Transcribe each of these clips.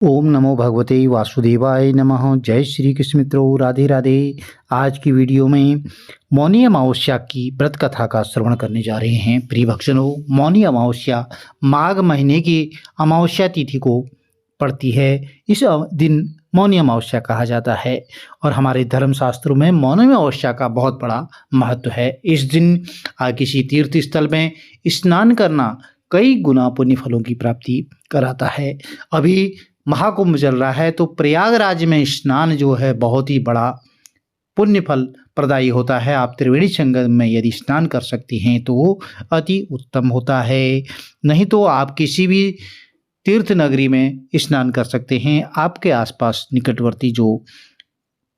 ओम नमो भगवते वासुदेवाय नमः। जय श्री कृष्ण मित्रों, राधे राधे। आज की वीडियो में मौनी अमावस्या की व्रत कथा का श्रवण करने जा रहे हैं। प्रिय भक्तों, मौनी अमावस्या माघ महीने की अमावस्या तिथि को पड़ती है। इस दिन मौनी अमावस्या कहा जाता है और हमारे धर्म शास्त्रों में मौनी अमावस्या का बहुत बड़ा महत्व है। इस दिन किसी तीर्थ स्थल में स्नान करना कई गुना पुण्य फलों की प्राप्ति कराता है। अभी महाकुंभ चल रहा है तो प्रयागराज में स्नान जो है बहुत ही बड़ा पुण्य फल प्रदायी होता है। आप त्रिवेणी संगम में यदि स्नान कर सकती हैं तो वो अति उत्तम होता है। नहीं तो आप किसी भी तीर्थ नगरी में स्नान कर सकते हैं। आपके आसपास निकटवर्ती जो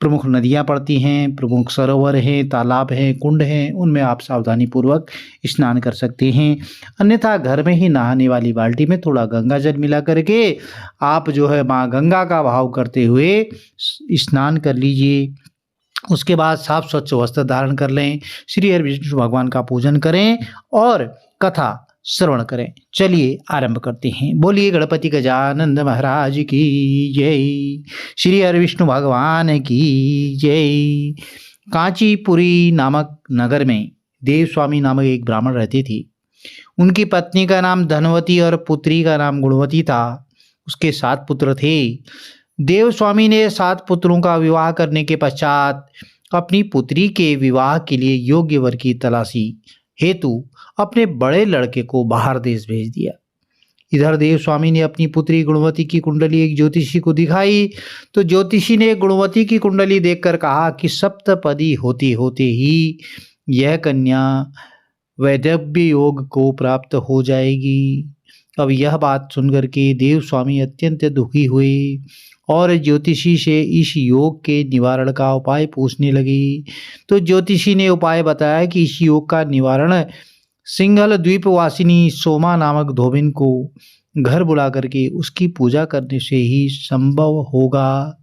प्रमुख नदियाँ पड़ती हैं, प्रमुख सरोवर हैं, तालाब हैं, कुंड हैं, उनमें आप सावधानीपूर्वक स्नान कर सकते हैं। अन्यथा घर में ही नहाने वाली बाल्टी में थोड़ा गंगा जल मिला करके आप जो है माँ गंगा का भाव करते हुए स्नान कर लीजिए। उसके बाद साफ स्वच्छ वस्त्र धारण कर लें, श्री हरि विष्णु भगवान का पूजन करें और कथा श्रवण करें। चलिए आरंभ करते हैं। बोलिए गणपति गजानंद महाराज की जय, श्री हरि विष्णु भगवान की जय। कांचीपुरी नामक नगर में देव स्वामी नामक एक ब्राह्मण रहते थे। उनकी पत्नी का नाम धनवती और पुत्री का नाम गुणवती था। उसके 7 पुत्र थे। देव स्वामी ने 7 पुत्रों का विवाह करने के पश्चात अपनी पुत्री के विवाह के लिए योग्य वर की तलाशी हेतु अपने बड़े लड़के को बाहर देश भेज दिया। इधर देव स्वामी ने अपनी पुत्री गुणवती की कुंडली एक ज्योतिषी को दिखाई तो ज्योतिषी ने गुणवती की कुंडली देखकर कहा कि सप्तपदी होते होते ही यह कन्या वैदव्य योग को प्राप्त हो जाएगी। अब यह बात सुनकर के देव स्वामी अत्यंत दुखी हुए और ज्योतिषी से इस योग के निवारण का उपाय पूछने लगी। तो ज्योतिषी ने उपाय बताया कि इस योग का निवारण सिंघल द्वीपवासिनी सोमा नामक धोबिन को घर बुला करके उसकी पूजा करने से ही संभव होगा।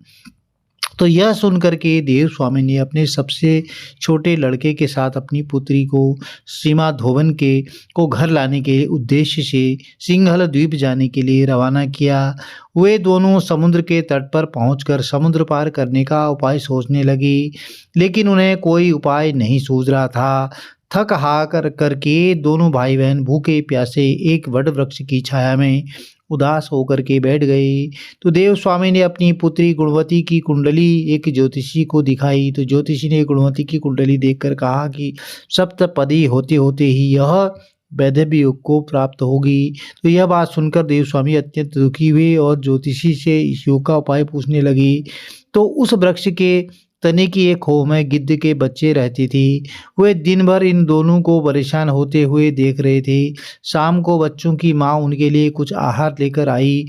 तो यह सुनकर के देव स्वामी ने अपने सबसे छोटे लड़के के साथ अपनी पुत्री को सीमा धोबन के को घर लाने के उद्देश्य से सिंघल द्वीप जाने के लिए रवाना किया। वे दोनों समुद्र के तट पर पहुंचकर समुद्र पार करने का उपाय सोचने लगे, लेकिन उन्हें कोई उपाय नहीं सूझ रहा था। थक हार करके दोनों भाई बहन भूखे प्यासे एक वट वृक्ष की छाया में उदास होकर के बैठ गए। तो देव स्वामी ने अपनी पुत्री गुणवती की कुंडली एक ज्योतिषी को दिखाई तो ज्योतिषी ने गुणवती की कुंडली देखकर कहा कि सप्तपदी होते होते ही यह वैदव्य योग को प्राप्त होगी। तो यह बात सुनकर देव स्वामी अत्यंत दुखी हुए और ज्योतिषी से इस योग का उपाय पूछने लगे। तो उस वृक्ष के तने की एक खोह में गिद्ध के बच्चे रहते थे। वे दिन भर इन दोनों को परेशान होते हुए देख रहे थे। शाम को बच्चों की माँ उनके लिए कुछ आहार लेकर आई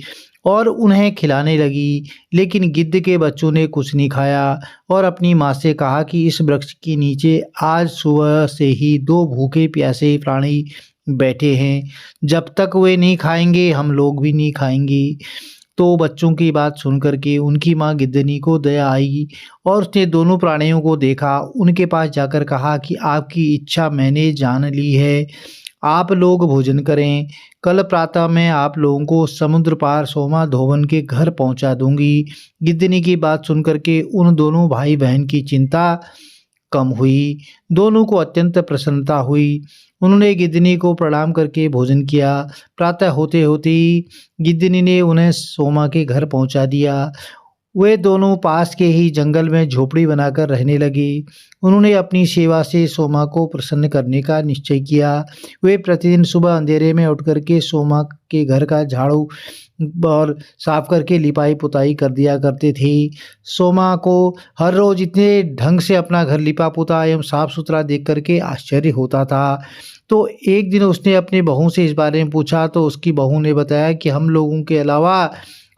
और उन्हें खिलाने लगी, लेकिन गिद्ध के बच्चों ने कुछ नहीं खाया और अपनी माँ से कहा कि इस वृक्ष के नीचे आज सुबह से ही 2 भूखे प्यासे प्राणी बैठे हैं। जब तक वे नहीं खाएंगे हम लोग भी नहीं खाएंगे। तो बच्चों की बात सुनकर के उनकी माँ गिद्धनी को दया आई और उसने दोनों प्राणियों को देखा। उनके पास जाकर कहा कि आपकी इच्छा मैंने जान ली है, आप लोग भोजन करें। कल प्रातः मैं आप लोगों को समुद्र पार सोमा धोवन के घर पहुंचा दूंगी। गिद्धनी की बात सुनकर के उन दोनों भाई बहन की चिंता कम हुई। दोनों को अत्यंत प्रसन्नता हुई। उन्होंने गिद्धनी को प्रणाम करके भोजन किया। प्रातः होते होते ही गिद्धनी ने उन्हें सोमा के घर पहुंचा दिया। वे दोनों पास के ही जंगल में झोपड़ी बनाकर रहने लगे। उन्होंने अपनी सेवा से सोमा को प्रसन्न करने का निश्चय किया। वे प्रतिदिन सुबह अंधेरे में उठ करके सोमा के घर का झाड़ू और साफ करके लिपाई पुताई कर दिया करते थे। सोमा को हर रोज इतने ढंग से अपना घर लिपा पुता एवं साफ सुथरा देख करके आश्चर्य होता था। तो एक दिन उसने अपनी बहू से इस बारे में पूछा तो उसकी बहू ने बताया कि हम लोगों के अलावा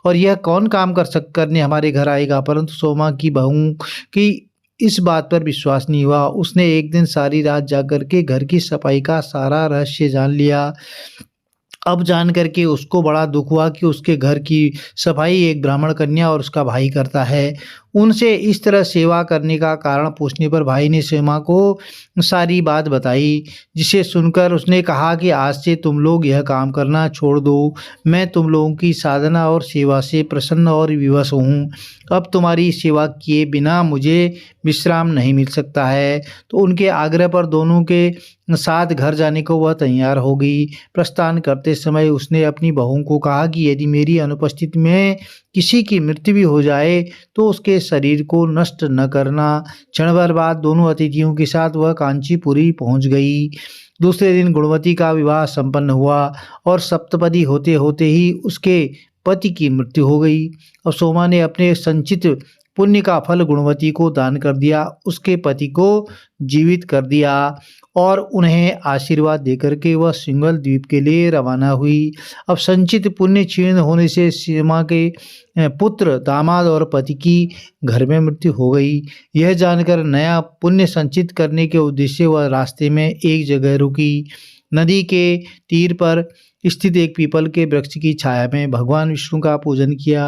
और यह कौन काम करने हमारे घर आएगा। परंतु सोमा की बहू की इस बात पर विश्वास नहीं हुआ। उसने एक दिन सारी रात जाकर के घर की सफाई का सारा रहस्य जान लिया। अब जान करके उसको बड़ा दुख हुआ कि उसके घर की सफाई एक ब्राह्मण कन्या और उसका भाई करता है। उनसे इस तरह सेवा करने का कारण पूछने पर भाई ने सीमा को सारी बात बताई, जिसे सुनकर उसने कहा कि आज से तुम लोग यह काम करना छोड़ दो। मैं तुम लोगों की साधना और सेवा से प्रसन्न और विवश हूँ। अब तुम्हारी सेवा किए बिना मुझे विश्राम नहीं मिल सकता है। तो उनके आग्रह पर दोनों के साथ घर जाने को वह तैयार हो गई। प्रस्थान करते समय उसने अपनी बहू को कहा कि यदि मेरी अनुपस्थिति में किसी की मृत्यु भी हो जाए तो उसके शरीर को नष्ट न करना। क्षण भर बाद दोनों अतिथियों के साथ वह कांचीपुरी पहुंच गई। दूसरे दिन गुणवती का विवाह संपन्न हुआ और सप्तपदी होते होते ही उसके पति की मृत्यु हो गई। और सोमा ने अपने संचित पुण्य का फल गुणवती को दान कर दिया, उसके पति को जीवित कर दिया और उन्हें आशीर्वाद देकर के वह सिंघल द्वीप के लिए रवाना हुई। अब संचित पुण्य क्षीण होने से सीमा के पुत्र, दामाद और पति की घर में मृत्यु हो गई। यह जानकर नया पुण्य संचित करने के उद्देश्य वह रास्ते में एक जगह रुकी। नदी के तीर पर स्थित एक पीपल के वृक्ष की छाया में भगवान विष्णु का पूजन किया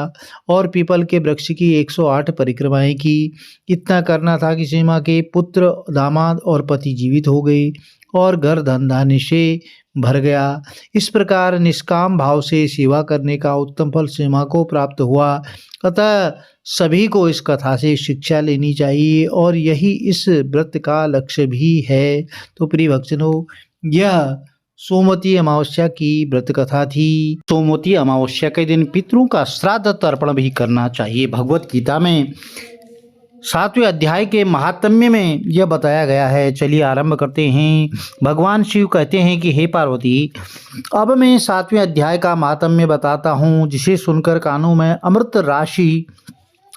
और पीपल के वृक्ष की 108 परिक्रमाएं की। इतना करना था कि सीमा के पुत्र, दामाद और पति जीवित हो गए और घर धन धान्य से भर गया। इस प्रकार निष्काम भाव से सेवा करने का उत्तम फल सीमा को प्राप्त हुआ। अतः सभी को इस कथा से शिक्षा लेनी चाहिए और यही इस व्रत का लक्ष्य भी है। तो प्रिय भक्तजनों, यह सोमवती अमावस्या की व्रत कथा थी। सोमवती अमावस्या के दिन पितरों का श्राद्ध तर्पण भी करना चाहिए। भगवत गीता में 7वें अध्याय के महात्म्य में यह बताया गया है। चलिए आरंभ करते हैं। भगवान शिव कहते हैं कि हे पार्वती, अब मैं 7वें अध्याय का महात्म्य बताता हूँ, जिसे सुनकर कानों में अमृत राशि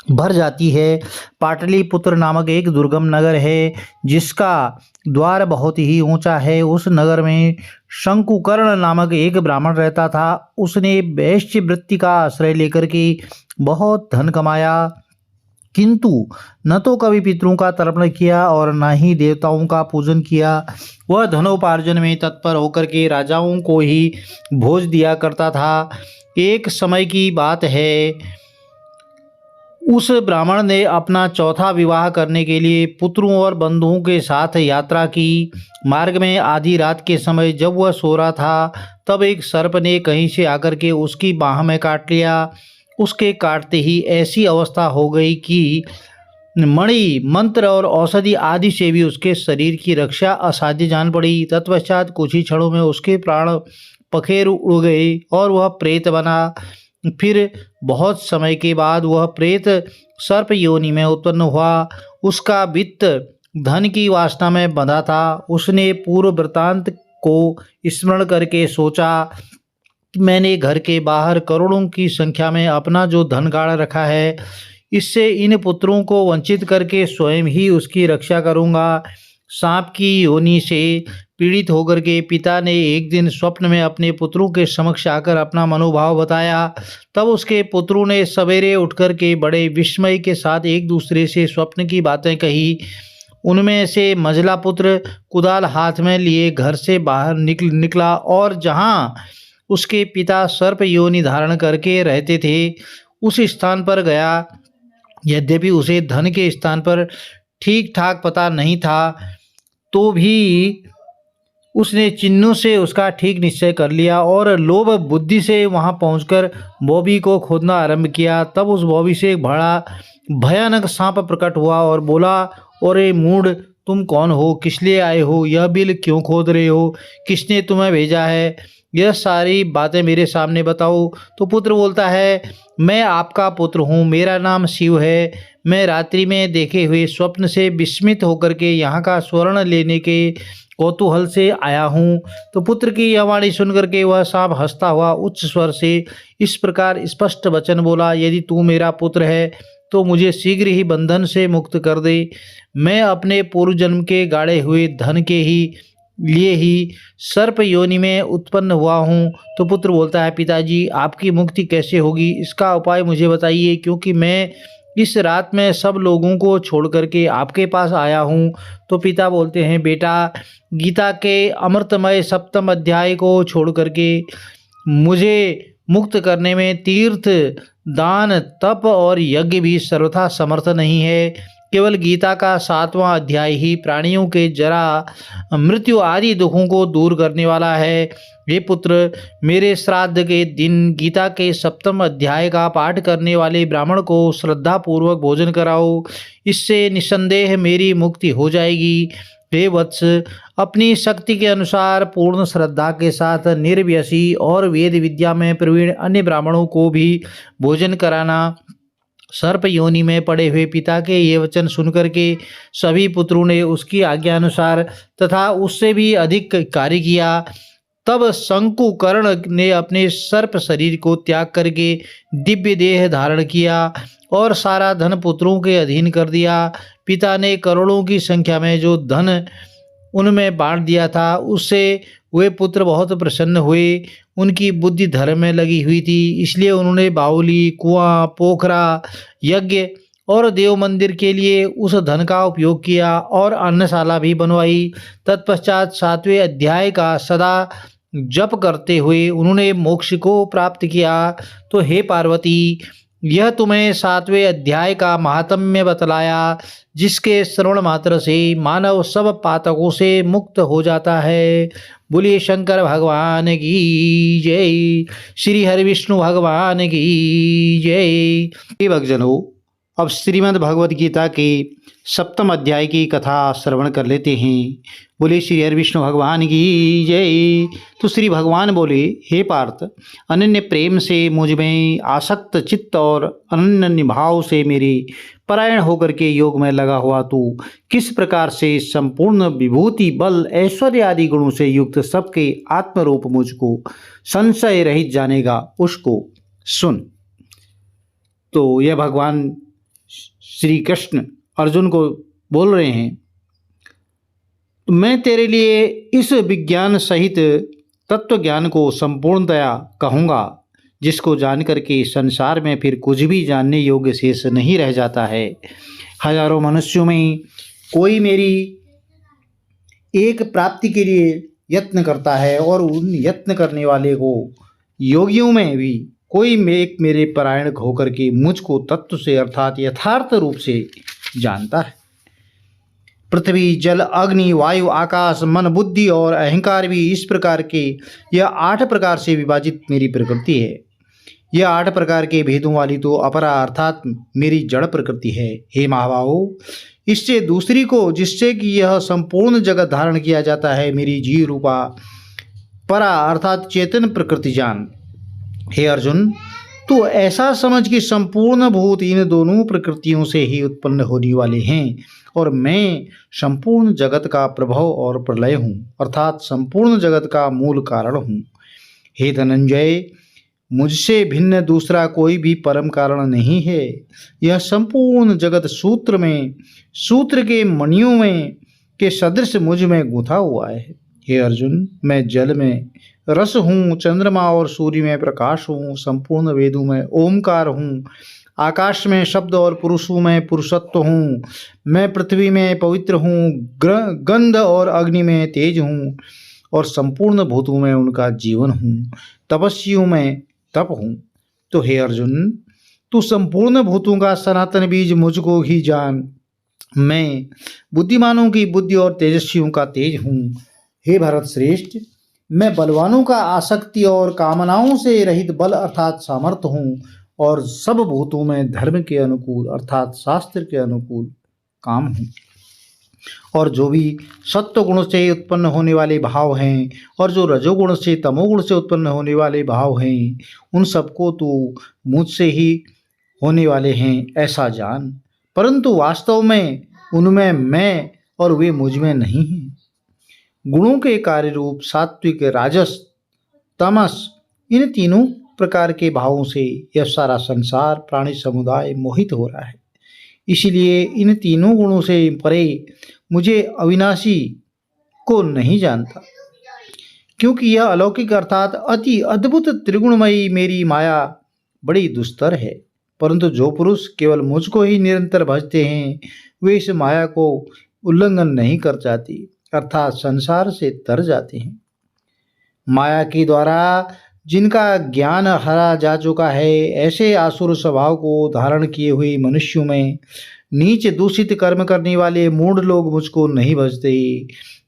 भर जाती है। पाटलिपुत्र नामक एक दुर्गम नगर है, जिसका द्वार बहुत ही ऊंचा है। उस नगर में शंकुकर्ण नामक एक ब्राह्मण रहता था। उसने वैश्य वृत्ति का आश्रय लेकर के बहुत धन कमाया, किंतु न तो कभी पितरों का तर्पण किया और न ही देवताओं का पूजन किया। वह धनोपार्जन में तत्पर होकर के राजाओं को ही भोज दिया करता था। एक समय की बात है, उस ब्राह्मण ने अपना चौथा विवाह करने के लिए पुत्रों और बंधुओं के साथ यात्रा की। मार्ग में आधी रात के समय जब वह सो रहा था, तब एक सर्प ने कहीं से आकर के उसकी बाह में काट लिया। उसके काटते ही ऐसी अवस्था हो गई कि मणि, मंत्र और औषधि आदि से भी उसके शरीर की रक्षा असाध्य जान पड़ी। तत्पश्चात कुछ ही क्षणों में उसके प्राण पखेरु उड़ गए और वह प्रेत बना। फिर बहुत समय के बाद वह प्रेत सर्प योनि में उत्पन्न हुआ। उसका वित्त धन की वासना में बंधा था। उसने पूर्व वृतांत को स्मरण करके सोचा कि मैंने घर के बाहर करोड़ों की संख्या में अपना जो धन गाड़ रखा है, इससे इन पुत्रों को वंचित करके स्वयं ही उसकी रक्षा करूंगा। सांप की योनि से पीड़ित होकर के पिता ने एक दिन स्वप्न में अपने पुत्रों के समक्ष आकर अपना मनोभाव बताया। तब उसके पुत्रों ने सवेरे उठकर के बड़े विस्मय के साथ एक दूसरे से स्वप्न की बातें कही। उनमें से मझला पुत्र कुदाल हाथ में लिए घर से बाहर निकला और जहां उसके पिता सर्प योनि धारण करके रहते थे, उस स्थान पर गया। यद्यपि उसे धन के स्थान पर ठीक ठाक पता नहीं था, तो भी उसने चिन्हों से उसका ठीक निश्चय कर लिया और लोभ बुद्धि से वहां पहुंचकर बॉबी को खोदना आरंभ किया। तब उस बॉबी से एक बड़ा भयानक सांप प्रकट हुआ और बोला, अरे मूढ़, तुम कौन हो? किस लिए आए हो? यह बिल क्यों खोद रहे हो? किसने तुम्हें भेजा है? यह सारी बातें मेरे सामने बताओ। तो पुत्र बोलता है, मैं आपका पुत्र हूँ, मेरा नाम शिव है। मैं रात्रि में देखे हुए स्वप्न से विस्मित होकर के यहाँ का स्वर्ण लेने के कौतूहल से आया हूँ। तो पुत्र की यह वाणी सुनकर के वह सांप हंसता हुआ उच्च स्वर से इस प्रकार स्पष्ट वचन बोला, यदि तू मेरा पुत्र है तो मुझे शीघ्र ही बंधन से मुक्त कर दे। मैं अपने पूर्व जन्म के गाड़े हुए धन के लिए ही सर्प योनि में उत्पन्न हुआ हूँ। तो पुत्र बोलता है, पिताजी, आपकी मुक्ति कैसे होगी? इसका उपाय मुझे बताइए, क्योंकि मैं इस रात में सब लोगों को छोड़ करके आपके पास आया हूँ। तो पिता बोलते हैं, बेटा, गीता के अमृतमय 7वें अध्याय को छोड़ करके मुझे मुक्त करने में तीर्थ, दान, तप और यज्ञ भी सर्वथा समर्थ नहीं है। केवल गीता का 7वां अध्याय ही प्राणियों के जरा, मृत्यु आदि दुखों को दूर करने वाला है। हे पुत्र, मेरे श्राद्ध के दिन गीता के 7वें अध्याय का पाठ करने वाले ब्राह्मण को श्रद्धापूर्वक भोजन कराओ। इससे निस्संदेह मेरी मुक्ति हो जाएगी। हे वत्स, अपनी शक्ति के अनुसार पूर्ण श्रद्धा के साथ निर्व्यसी और वेद विद्या में प्रवीण अन्य ब्राह्मणों को भी भोजन कराना। सर्प योनि में पड़े हुए पिता के ये वचन सुनकर के सभी पुत्रों ने उसकी आज्ञा अनुसार तथा उससे भी अधिक कार्य किया। तब शंकुकर्ण ने अपने सर्प शरीर को त्याग करके दिव्य देह धारण किया और सारा धन पुत्रों के अधीन कर दिया। पिता ने करोड़ों की संख्या में जो धन उनमें बांट दिया था, उससे वे पुत्र बहुत प्रसन्न हुए। उनकी बुद्धि धर्म में लगी हुई थी, इसलिए उन्होंने बावली, कुआं, पोखरा, यज्ञ और देव मंदिर के लिए उस धन का उपयोग किया और अन्नशाला भी बनवाई। तत्पश्चात 7वें अध्याय का सदा जप करते हुए उन्होंने मोक्ष को प्राप्त किया। तो हे पार्वती, यह तुम्हें 7वें अध्याय का महात्म्य बतलाया, जिसके श्रवण मात्र से मानव सब पातकों से मुक्त हो जाता है। बोलिए शंकर भगवान की जय, श्री हरि विष्णु भगवान की जय। भक्तजनों, अब श्रीमद् भगवद गीता के 7वें अध्याय की कथा श्रवण कर लेते हैं। बोले श्री हरि विष्णु भगवान की जय। तो श्री भगवान बोले, हे पार्थ, अनन्य प्रेम से मुझ में आसक्त चित्त और अनन्य भाव से मेरे परायण होकर के योग में लगा हुआ तू किस प्रकार से संपूर्ण विभूति, बल, ऐश्वर्य आदि गुणों से युक्त सबके आत्मरूप मुझको संशय रहित जानेगा, उसको सुन। तो यह भगवान श्री कृष्ण अर्जुन को बोल रहे हैं, मैं तेरे लिए इस विज्ञान सहित तत्व ज्ञान को संपूर्णतया कहूँगा, जिसको जान करके संसार में फिर कुछ भी जानने योग्य शेष नहीं रह जाता है। हजारों मनुष्यों में कोई मेरी एक प्राप्ति के लिए यत्न करता है और उन यत्न करने वाले को योगियों में भी कोई मेरे परायण होकर के मुझको तत्व से अर्थात यथार्थ रूप से जानता है। पृथ्वी, जल, अग्नि, वायु, आकाश, मन, बुद्धि और अहंकार भी इस प्रकार के यह 8 प्रकार से विभाजित मेरी प्रकृति है। यह 8 प्रकार के भेदों वाली तो अपरा अर्थात मेरी जड़ प्रकृति है। हे महाबाहो, इससे दूसरी को जिससे कि यह संपूर्ण जगत धारण किया जाता है, मेरी जीव रूपा परा अर्थात चेतन प्रकृति जान। हे अर्जुन, तो ऐसा समझ कि संपूर्ण भूत इन दोनों प्रकृतियों से ही उत्पन्न होने वाले हैं और मैं संपूर्ण जगत का प्रभव और प्रलय हूँ, अर्थात संपूर्ण जगत का मूल कारण हूँ। हे धनंजय, मुझसे भिन्न दूसरा कोई भी परम कारण नहीं है। यह संपूर्ण जगत सूत्र में, सूत्र के मणियों में के सदृश मुझ में गूंथा हुआ है। हे अर्जुन, मैं जल में रस हूँ, चंद्रमा और सूर्य में प्रकाश हूँ, संपूर्ण वेदों में ओमकार हूँ, आकाश में शब्द और पुरुषों में पुरुषत्व हूँ, मैं पृथ्वी में पवित्र हूँ, गंध और अग्नि में तेज हूँ और संपूर्ण भूतों में उनका जीवन हूँ, तपस्वियों में तप हूँ। तो हे अर्जुन, तू संपूर्ण भूतों का सनातन बीज मुझको ही जान। मैं बुद्धिमानों की बुद्धि और तेजस्वियों का तेज हूँ। हे भरत श्रेष्ठ, मैं बलवानों का आसक्ति और कामनाओं से रहित बल अर्थात सामर्थ्य हूँ और सब भूतों में धर्म के अनुकूल अर्थात शास्त्र के अनुकूल काम हूँ। और जो भी सत्व गुण से उत्पन्न होने वाले भाव हैं और जो रजोगुण से तमोगुण से उत्पन्न होने वाले भाव हैं, उन सबको तो मुझसे ही होने वाले हैं ऐसा जान, परंतु वास्तव में उनमें मैं और वे मुझ में नहीं हैं। गुणों के कार्य रूप सात्विक, राजस, तमस, इन तीनों प्रकार के भावों से यह सारा संसार प्राणी समुदाय मोहित हो रहा है। इसलिए इन तीनों गुणों से परे मुझे अविनाशी को नहीं जानता, क्योंकि यह अलौकिक अर्थात अति अद्भुत त्रिगुणमयी मेरी माया बड़ी दुस्तर है। परंतु जो पुरुष केवल मुझको ही निरंतर भजते हैं, वे इस माया को उल्लंघन नहीं कर जाती, अर्थात संसार से तर जाते हैं। माया के द्वारा जिनका ज्ञान हरा जा चुका है, ऐसे आसुर स्वभाव को धारण किए हुए मनुष्यों में नीच दूषित कर्म करने वाले मूढ़ लोग मुझको नहीं भजते।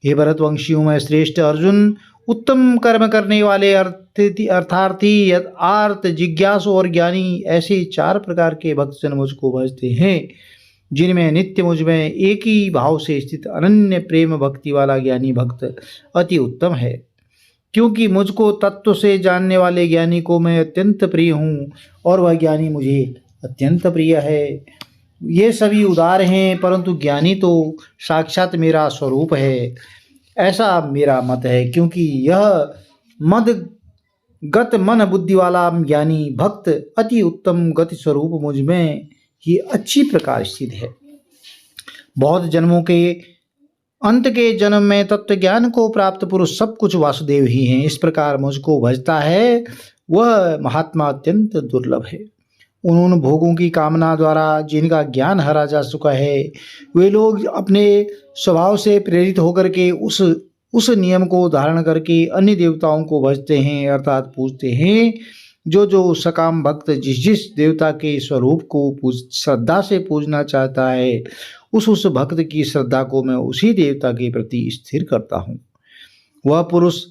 हे भरतवंशियों में श्रेष्ठ अर्जुन, उत्तम कर्म करने वाले अर्थार्थी, आर्त, जिज्ञासु और ज्ञानी, ऐसे 4 प्रकार के भक्तजन मुझको भजते हैं, जिनमें नित्य मुझ में एक ही भाव से स्थित अनन्य प्रेम भक्ति वाला ज्ञानी भक्त अति उत्तम है। क्योंकि मुझको तत्व से जानने वाले ज्ञानी को मैं अत्यंत प्रिय हूँ और वह ज्ञानी मुझे अत्यंत प्रिय है। ये सभी उदार हैं, परंतु ज्ञानी तो साक्षात मेरा स्वरूप है, ऐसा मेरा मत है। क्योंकि यह मद गत मन बुद्धि वाला ज्ञानी भक्त अति उत्तम गति स्वरूप मुझ में ही अच्छी प्रकार स्थित है। बहुत जन्मों के अंत के जन्म में तत्व ज्ञान को प्राप्त पुरुष सब कुछ वासुदेव ही हैं। इस प्रकार मुझको भजता है वह महात्मा अत्यंत दुर्लभ है। उन भोगों की कामना द्वारा जिनका ज्ञान हरा जा चुका है, वे लोग अपने स्वभाव से प्रेरित होकर के उस नियम को धारण करके अन्य देवताओं को भजते हैं, अर्थात पूजते हैं। जो सकाम भक्त जिस देवता के स्वरूप को श्रद्धा से पूजना चाहता है, उस भक्त की श्रद्धा को मैं उसी देवता के प्रति स्थिर करता हूँ। वह पुरुष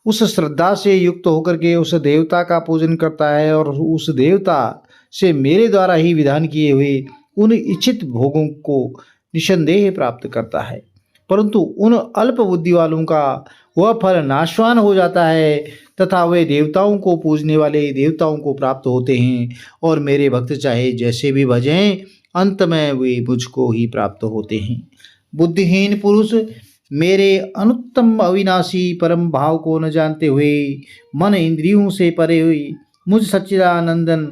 उस श्रद्धा से युक्त होकर के उस देवता का पूजन करता है और उस देवता से मेरे द्वारा ही विधान किए हुए उन इच्छित भोगों को निसंदेह प्राप्त करता है। परंतु उन अल्प बुद्धि वालों का वह फल नाशवान हो जाता है तथा वे देवताओं को पूजने वाले देवताओं को प्राप्त होते हैं, और मेरे भक्त चाहे जैसे भी भजें, अंत में वे मुझको ही प्राप्त होते हैं। बुद्धिहीन पुरुष मेरे अनुत्तम अविनाशी परम भाव को न जानते हुए मन इंद्रियों से परे हुई मुझ सच्चिदानंदन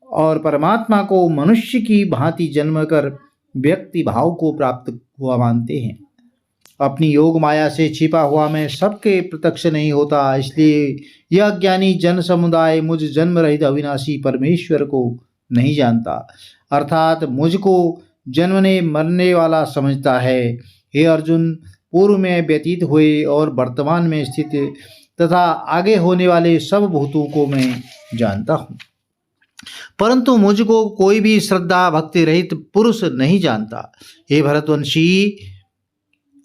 और परमात्मा को मनुष्य की भांति जन्म कर व्यक्ति भाव को प्राप्त हुआ मानते हैं। अपनी योग माया से छिपा हुआ मैं सबके प्रत्यक्ष नहीं होता, इसलिए यह ज्ञानी जन समुदाय मुझ जन्म रहित अविनाशी परमेश्वर को नहीं जानता, अर्थात मुझको जन्मने मरने वाला समझता है। हे अर्जुन, पूर्व में व्यतीत हुए और वर्तमान में स्थित तथा आगे होने वाले सब भूतों को मैं जानता हूँ, परंतु मुझको कोई भी श्रद्धा भक्ति रहित पुरुष नहीं जानता। हे भरतवंशी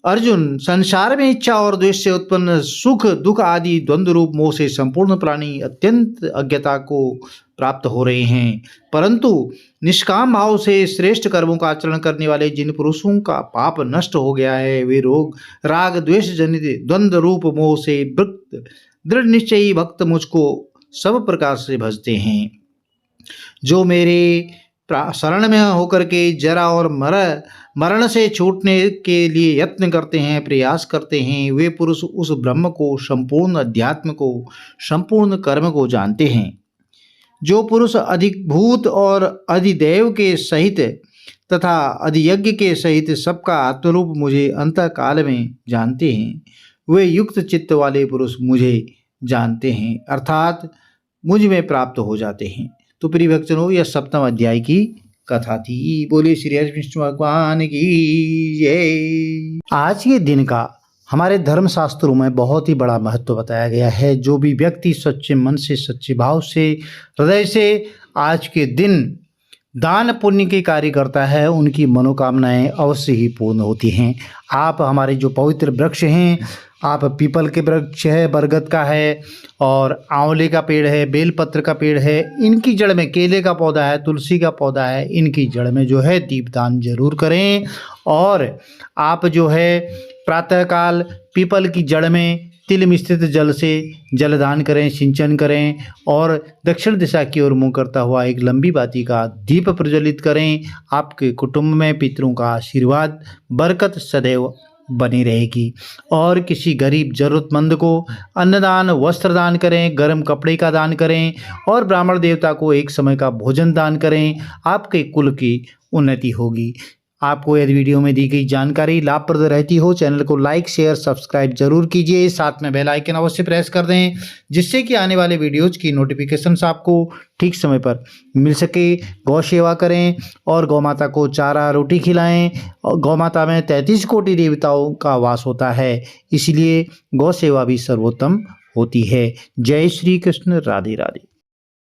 अर्जुन, संसार में इच्छा और द्वेष से उत्पन्न सुख दुख आदि द्वंद्व रूप मोह से संपूर्ण प्राणी अत्यंत अज्ञता को प्राप्त हो रहे हैं, परंतु निष्काम भाव से श्रेष्ठ कर्मों का आचरण करने वाले जिन पुरुषों का पाप नष्ट हो गया है, वे रोग राग द्वेष जनित द्वंद्व रूप मोह से वृत्त दृढ़ निश्चयी भक्त मुझको सब प्रकार से भजते हैं। जो मेरे शरण में होकर के जरा और मरण से छूटने के लिए यत्न करते हैं, प्रयास करते हैं, वे पुरुष उस ब्रह्म को, संपूर्ण अध्यात्म को, संपूर्ण कर्म को जानते हैं। जो पुरुष अधिभूत और अधिदेव के सहित तथा अधियज्ञ के सहित सबका आत्मरूप मुझे अंतकाल में जानते हैं, वे युक्त चित्त वाले पुरुष मुझे जानते हैं, अर्थात मुझ में प्राप्त हो जाते हैं। तो प्रिय भक्तजनों, यह 7वें अध्याय की कथा थी। बोले श्री हरि विष्णु भगवान की जय। आज के दिन का हमारे धर्म शास्त्रों में बहुत ही बड़ा महत्व बताया गया है। जो भी व्यक्ति सच्चे मन से, सच्चे भाव से, हृदय से आज के दिन दान पुण्य के कार्य करता है, उनकी मनोकामनाएं अवश्य ही पूर्ण होती हैं। आप हमारे जो पवित्र वृक्ष हैं, आप पीपल के वृक्ष है, बरगद का है और आंवले का पेड़ है, बेलपत्र का पेड़ है, इनकी जड़ में केले का पौधा है, तुलसी का पौधा है, इनकी जड़ में जो है दीपदान जरूर करें। और आप जो है प्रातःकाल पीपल की जड़ में तिल मिश्रित जल से जलदान करें, सिंचन करें और दक्षिण दिशा की ओर मुँह करता हुआ एक लंबी बाती का दीप प्रज्वलित करें। आपके कुटुंब में पितरों का आशीर्वाद बरकत सदैव बनी रहेगी। और किसी गरीब जरूरतमंद को अन्नदान, वस्त्रदान करें, गर्म कपड़े का दान करें और ब्राह्मण देवता को एक समय का भोजन दान करें। आपके कुल की उन्नति होगी। आपको यदि वीडियो में दी गई जानकारी लाभप्रद रहती हो, चैनल को लाइक शेयर सब्सक्राइब जरूर कीजिए, साथ में बेल आइकन अवश्य प्रेस कर दें, जिससे कि आने वाले वीडियोज की नोटिफिकेशंस आपको ठीक समय पर मिल सके। गौ सेवा करें और गौ माता को चारा रोटी खिलाएं। और गौ माता में 33 कोटि देवताओं का वास होता है, इसलिए गौ सेवा भी सर्वोत्तम होती है। जय श्री कृष्ण, राधे राधे।